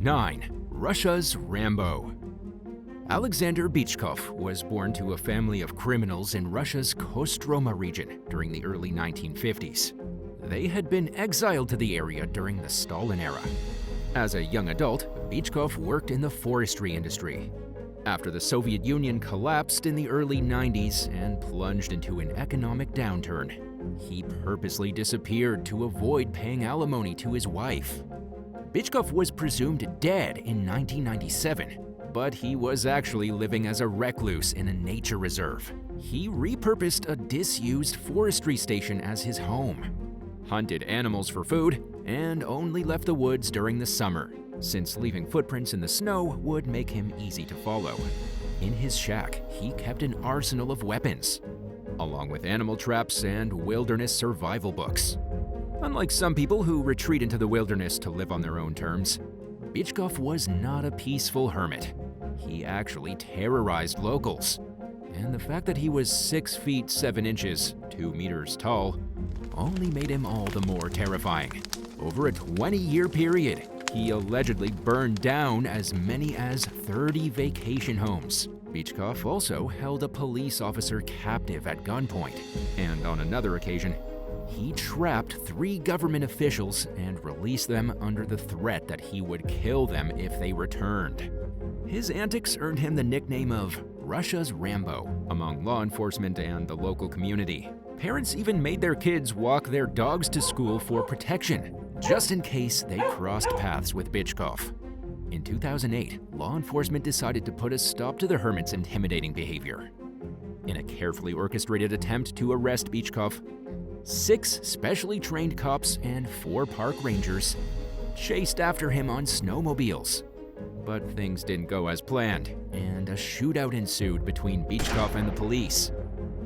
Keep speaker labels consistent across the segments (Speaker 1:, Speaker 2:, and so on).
Speaker 1: 9. Russia's Rambo. Alexander Bychkov was born to a family of criminals in Russia's Kostroma region during the early 1950s. They had been exiled to the area during the Stalin era. As a young adult, Bychkov worked in the forestry industry. After the Soviet Union collapsed in the early 90s and plunged into an economic downturn, he purposely disappeared to avoid paying alimony to his wife. Bychkov was presumed dead in 1997, but he was actually living as a recluse in a nature reserve. He repurposed a disused forestry station as his home, hunted animals for food, and only left the woods during the summer, since leaving footprints in the snow would make him easy to follow. In his shack, he kept an arsenal of weapons, along with animal traps and wilderness survival books. Unlike some people who retreat into the wilderness to live on their own terms, Bychkov was not a peaceful hermit. He actually terrorized locals. And the fact that he was 6 feet 7 inches, 2 meters tall, only made him all the more terrifying. Over a 20-year period, he allegedly burned down as many as 30 vacation homes. Bychkov also held a police officer captive at gunpoint, and on another occasion, he trapped 3 government officials and released them under the threat that he would kill them if they returned. His antics earned him the nickname of Russia's Rambo among law enforcement and the local community. Parents even made their kids walk their dogs to school for protection, just in case they crossed paths with Bychkov. In 2008, law enforcement decided to put a stop to the hermit's intimidating behavior. In a carefully orchestrated attempt to arrest Bychkov, 6 specially trained cops and 4 park rangers chased after him on snowmobiles. But things didn't go as planned, and a shootout ensued between Bychkov and the police.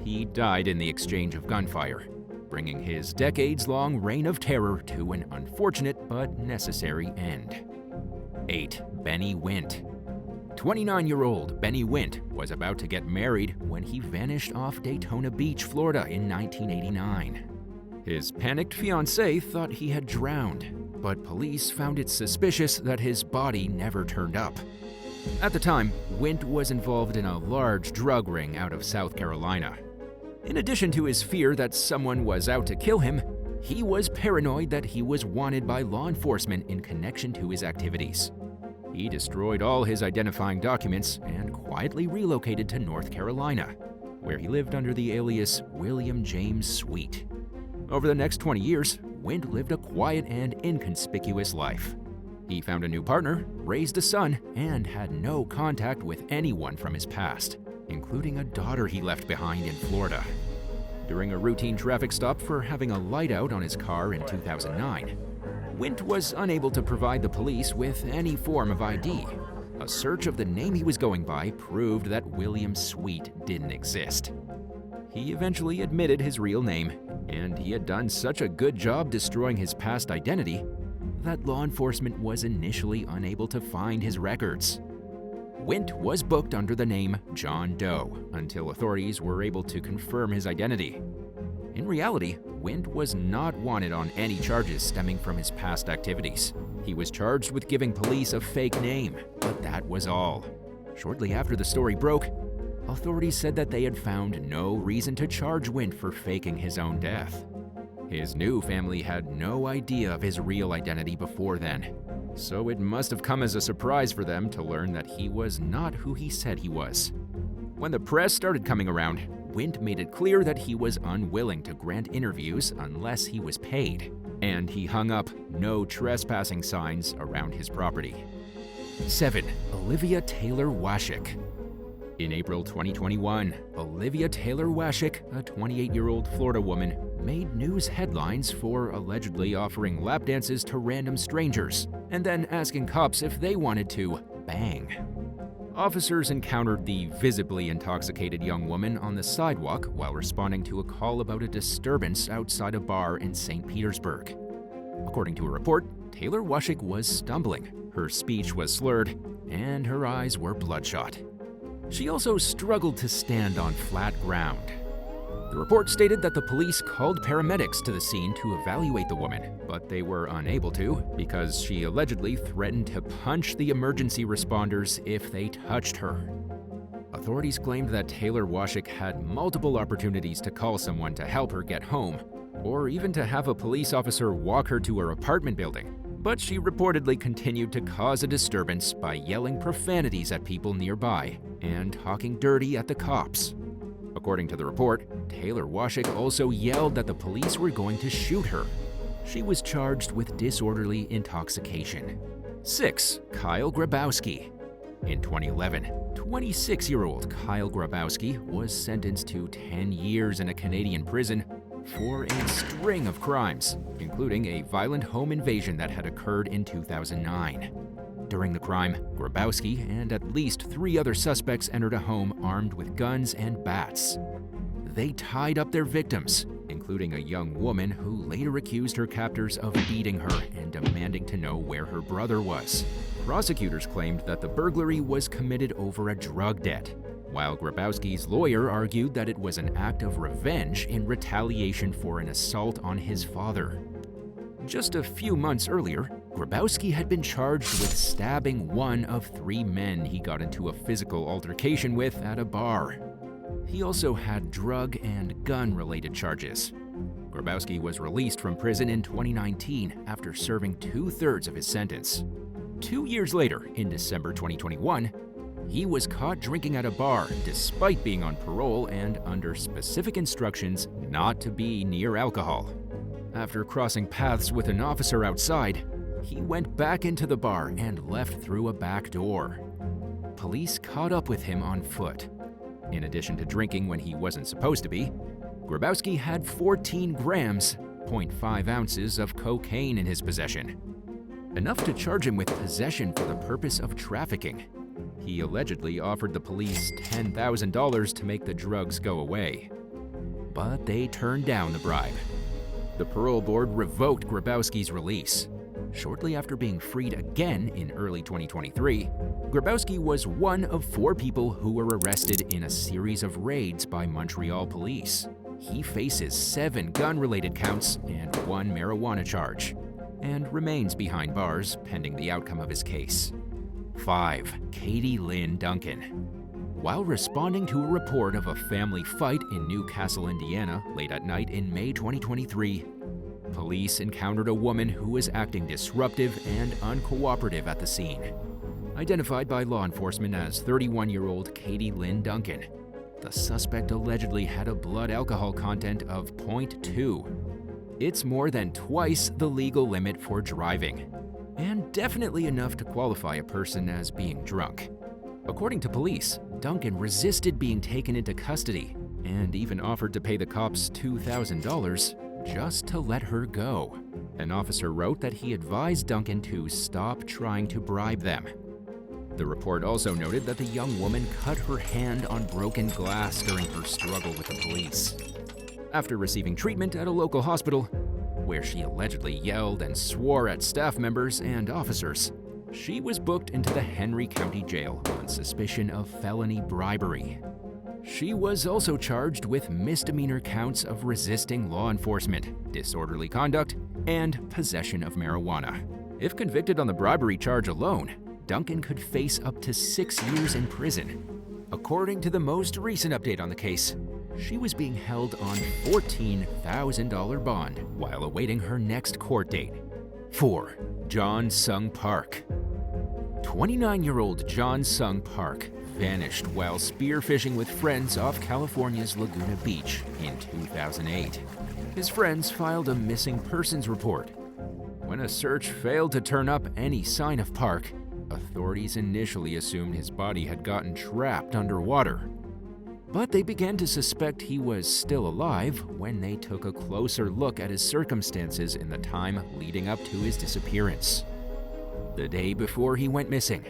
Speaker 1: He died in the exchange of gunfire, bringing his decades-long reign of terror to an unfortunate but necessary end. 8. Benny Wint. 29-year-old Benny Wint was about to get married when he vanished off Daytona Beach, Florida in 1989. His panicked fiancée thought he had drowned, but police found it suspicious that his body never turned up. At the time, Wint was involved in a large drug ring out of South Carolina. In addition to his fear that someone was out to kill him, he was paranoid that he was wanted by law enforcement in connection to his activities. He destroyed all his identifying documents and quietly relocated to North Carolina, where he lived under the alias William James Sweet. Over the next 20 years, Wint lived a quiet and inconspicuous life. He found a new partner, raised a son, and had no contact with anyone from his past, including a daughter he left behind in Florida. During a routine traffic stop for having a light out on his car in 2009, Wint was unable to provide the police with any form of ID. A search of the name he was going by proved that William Sweet didn't exist. He eventually admitted his real name, and he had done such a good job destroying his past identity that law enforcement was initially unable to find his records. Wint was booked under the name John Doe until authorities were able to confirm his identity. In reality, Wint was not wanted on any charges stemming from his past activities. He was charged with giving police a fake name, but that was all. Shortly after the story broke, authorities said that they had found no reason to charge Wint for faking his own death. His new family had no idea of his real identity before then, so it must have come as a surprise for them to learn that he was not who he said he was. When the press started coming around, Wint made it clear that he was unwilling to grant interviews unless he was paid, and he hung up "no trespassing" signs around his property. 7. Olivia Taylor Washik. In April 2021, Olivia Taylor Washik, a 28-year-old Florida woman, made news headlines for allegedly offering lap dances to random strangers and then asking cops if they wanted to bang. Officers encountered the visibly intoxicated young woman on the sidewalk while responding to a call about a disturbance outside a bar in St. Petersburg. According to a report, Taylor Washik was stumbling, her speech was slurred, and her eyes were bloodshot. She also struggled to stand on flat ground. The report stated that the police called paramedics to the scene to evaluate the woman, but they were unable to because she allegedly threatened to punch the emergency responders if they touched her. Authorities claimed that Taylor Washik had multiple opportunities to call someone to help her get home, or even to have a police officer walk her to her apartment building, but she reportedly continued to cause a disturbance by yelling profanities at people nearby and talking dirty at the cops. According to the report, Taylor Washik also yelled that the police were going to shoot her. She was charged with disorderly intoxication. 6. Kyle Grabowski. In 2011, 26-year-old Kyle Grabowski was sentenced to 10 years in a Canadian prison for a string of crimes, including a violent home invasion that had occurred in 2009. During the crime, Grabowski and at least 3 other suspects entered a home armed with guns and bats. They tied up their victims, including a young woman who later accused her captors of beating her and demanding to know where her brother was. Prosecutors claimed that the burglary was committed over a drug debt, while Grabowski's lawyer argued that it was an act of revenge in retaliation for an assault on his father. Just a few months earlier, Grabowski had been charged with stabbing one of 3 men he got into a physical altercation with at a bar. He also had drug and gun-related charges. Grabowski was released from prison in 2019 after serving 2/3 of his sentence. 2 years later, in December 2021, he was caught drinking at a bar despite being on parole and under specific instructions not to be near alcohol. After crossing paths with an officer outside, he went back into the bar and left through a back door. Police caught up with him on foot. In addition to drinking when he wasn't supposed to be, Grabowski had 14 grams, 0.5 ounces of cocaine in his possession. Enough to charge him with possession for the purpose of trafficking. He allegedly offered the police $10,000 to make the drugs go away. But they turned down the bribe. The parole board revoked Grabowski's release. Shortly after being freed again in early 2023, Grabowski was one of 4 people who were arrested in a series of raids by Montreal police. He faces 7 gun-related counts and 1 marijuana charge, and remains behind bars pending the outcome of his case. 5. Lynn Duncan. While responding to a report of a family fight in Newcastle, Indiana, late at night in May 2023, police encountered a woman who was acting disruptive and uncooperative at the scene. Identified by law enforcement as 31-year-old Lynn Duncan, the suspect allegedly had a blood alcohol content of 0.2. It's more than twice the legal limit for driving, and definitely enough to qualify a person as being drunk. According to police, Duncan resisted being taken into custody and even offered to pay the cops $2,000 just to let her go. An officer wrote that he advised Duncan to stop trying to bribe them. The report also noted that the young woman cut her hand on broken glass during her struggle with the police. After receiving treatment at a local hospital, where she allegedly yelled and swore at staff members and officers, she was booked into the Henry County Jail on suspicion of felony bribery. She was also charged with misdemeanor counts of resisting law enforcement, disorderly conduct, and possession of marijuana. If convicted on the bribery charge alone, Duncan could face up to 6 years in prison. According to the most recent update on the case, she was being held on $14,000 bond while awaiting her next court date. 4. John Sung Park. 29-year-old John Sung Park vanished while spearfishing with friends off California's Laguna Beach in 2008. His friends filed a missing persons report. When a search failed to turn up any sign of Park, authorities initially assumed his body had gotten trapped underwater. But they began to suspect he was still alive when they took a closer look at his circumstances in the time leading up to his disappearance. The day before he went missing,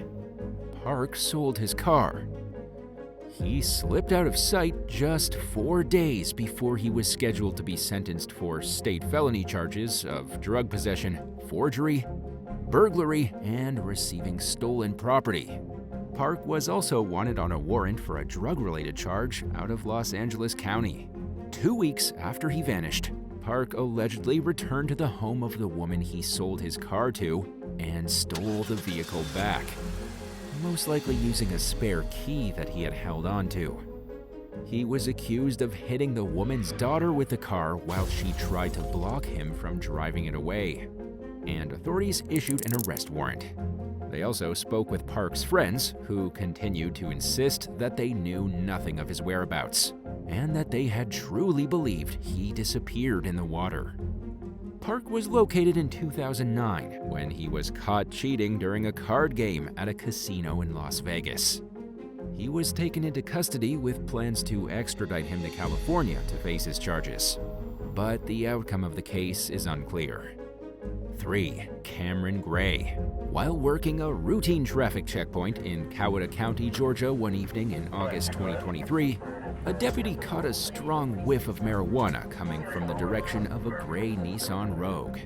Speaker 1: Park sold his car. He slipped out of sight just 4 days before he was scheduled to be sentenced for state felony charges of drug possession, forgery, burglary, and receiving stolen property. Park was also wanted on a warrant for a drug-related charge out of Los Angeles County. 2 weeks after he vanished, Park allegedly returned to the home of the woman he sold his car to and stole the vehicle back, most likely using a spare key that he had held onto. He was accused of hitting the woman's daughter with the car while she tried to block him from driving it away, and authorities issued an arrest warrant. They also spoke with Park's friends, who continued to insist that they knew nothing of his whereabouts, and that they had truly believed he disappeared in the water. Park was located in 2009 when he was caught cheating during a card game at a casino in Las Vegas. He was taken into custody with plans to extradite him to California to face his charges, but the outcome of the case is unclear. 3. Cameron Gray. While working a routine traffic checkpoint in Coweta County, Georgia one evening in August 2023, a deputy caught a strong whiff of marijuana coming from the direction of a gray Nissan Rogue.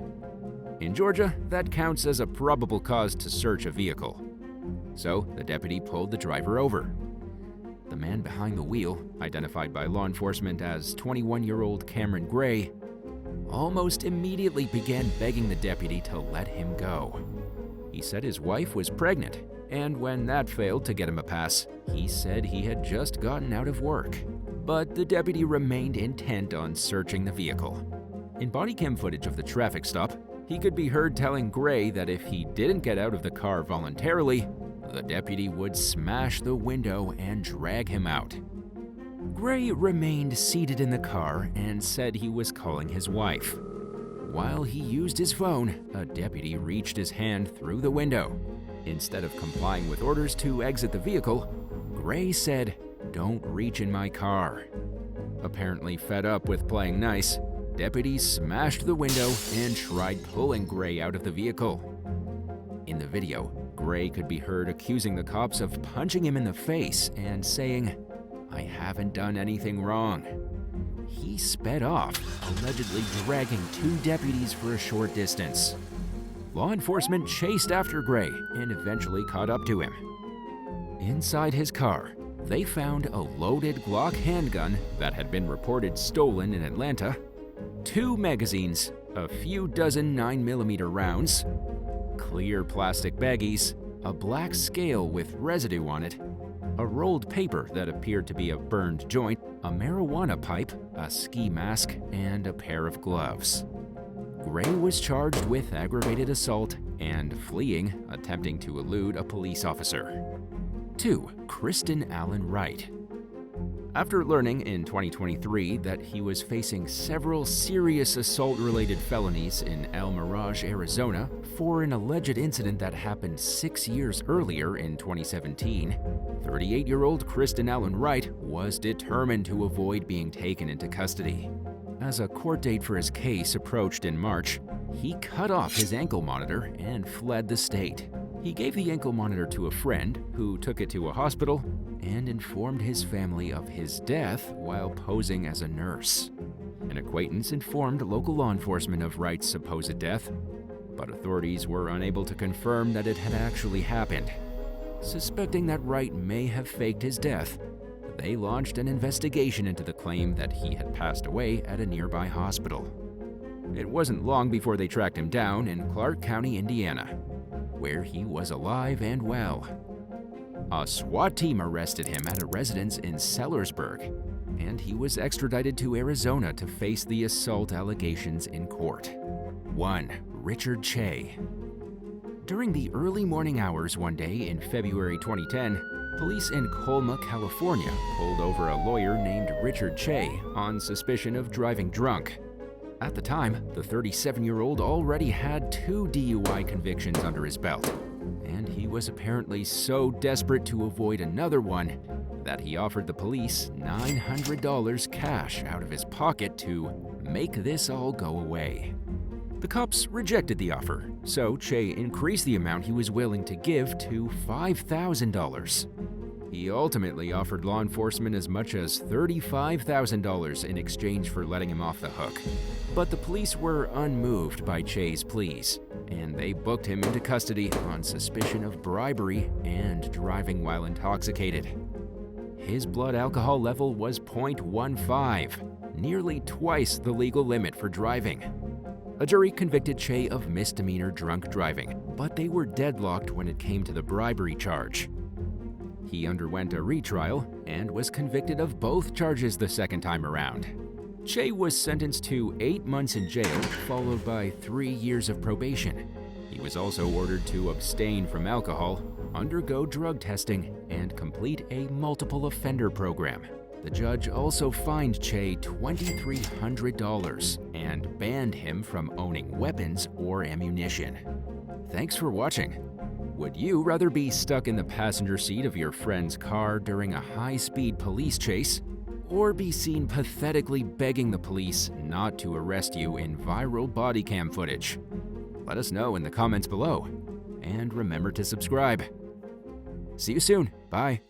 Speaker 1: In Georgia, that counts as a probable cause to search a vehicle. So the deputy pulled the driver over. The man behind the wheel, identified by law enforcement as 21-year-old Cameron Gray, almost immediately began begging the deputy to let him go. He said his wife was pregnant, and when that failed to get him a pass, he said he had just gotten out of work. But the deputy remained intent on searching the vehicle. In body cam footage of the traffic stop, he could be heard telling Gray that if he didn't get out of the car voluntarily, the deputy would smash the window and drag him out. Gray remained seated in the car and said he was calling his wife. While he used his phone, a deputy reached his hand through the window. Instead of complying with orders to exit the vehicle, Gray said, "Don't reach in my car." Apparently fed up with playing nice, deputies smashed the window and tried pulling Gray out of the vehicle. In the video, Gray could be heard accusing the cops of punching him in the face and saying, "I haven't done anything wrong." He sped off, allegedly dragging 2 deputies for a short distance. Law enforcement chased after Gray and eventually caught up to him. Inside his car, they found a loaded Glock handgun that had been reported stolen in Atlanta, 2 magazines, a few dozen 9mm rounds, clear plastic baggies, a black scale with residue on it, a rolled paper that appeared to be a burned joint, a marijuana pipe, a ski mask, and a pair of gloves. Gray was charged with aggravated assault and fleeing, attempting to elude a police officer. 2. Kristen Allen Wright. After learning in 2023 that he was facing several serious assault-related felonies in El Mirage, Arizona, for an alleged incident that happened 6 years earlier in 2017, 38-year-old Kristen Allen Wright was determined to avoid being taken into custody. As a court date for his case approached in March, he cut off his ankle monitor and fled the state. He gave the ankle monitor to a friend who took it to a hospital and informed his family of his death while posing as a nurse. An acquaintance informed local law enforcement of Wright's supposed death, but authorities were unable to confirm that it had actually happened. Suspecting that Wright may have faked his death, they launched an investigation into the claim that he had passed away at a nearby hospital. It wasn't long before they tracked him down in Clark County, Indiana, where he was alive and well. A SWAT team arrested him at a residence in Sellersburg, and he was extradited to Arizona to face the assault allegations in court. 1. Richard Shea. During the early morning hours one day in February 2010, police in Colma, California pulled over a lawyer named Richard Shea on suspicion of driving drunk. At the time, the 37-year-old already had 2 DUI convictions under his belt, and he was apparently so desperate to avoid another one that he offered the police $900 cash out of his pocket to make this all go away. The cops rejected the offer, so Shea increased the amount he was willing to give to $5,000. He ultimately offered law enforcement as much as $35,000 in exchange for letting him off the hook. But the police were unmoved by Shea's pleas, and they booked him into custody on suspicion of bribery and driving while intoxicated. His blood alcohol level was 0.15, nearly twice the legal limit for driving. A jury convicted Shea of misdemeanor drunk driving, but they were deadlocked when it came to the bribery charge. He underwent a retrial and was convicted of both charges the second time around. Shea was sentenced to 8 months in jail, followed by 3 years of probation. He was also ordered to abstain from alcohol, undergo drug testing, and complete a multiple offender program. The judge also fined Shea $2,300 and banned him from owning weapons or ammunition. Thanks for watching. Would you rather be stuck in the passenger seat of your friend's car during a high-speed police chase, or be seen pathetically begging the police not to arrest you in viral body cam footage? Let us know in the comments below. And remember to subscribe. See you soon. Bye.